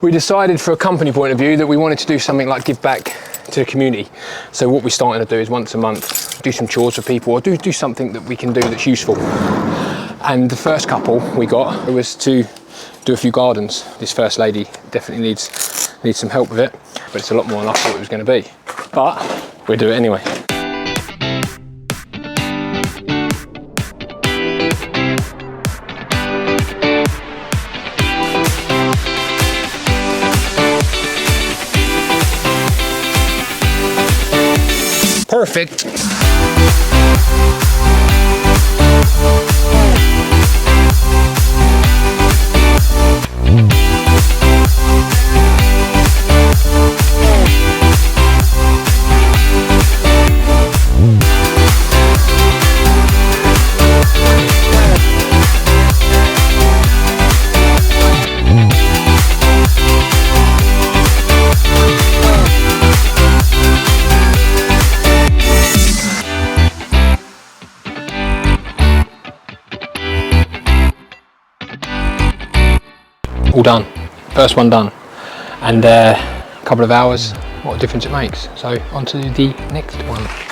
We decided for a company point of view that we wanted to do something like give back to the community. So what we're starting to do is once a month, do some chores for people, or do something that we can do that's useful. And the first couple we got was to do a few gardens. This first lady definitely needs some help with it, but it's a lot more than I thought it was going to be. But we'll do it anyway. Perfect. All done, first one done, and a couple of hours, what a difference it makes. So on to the next one.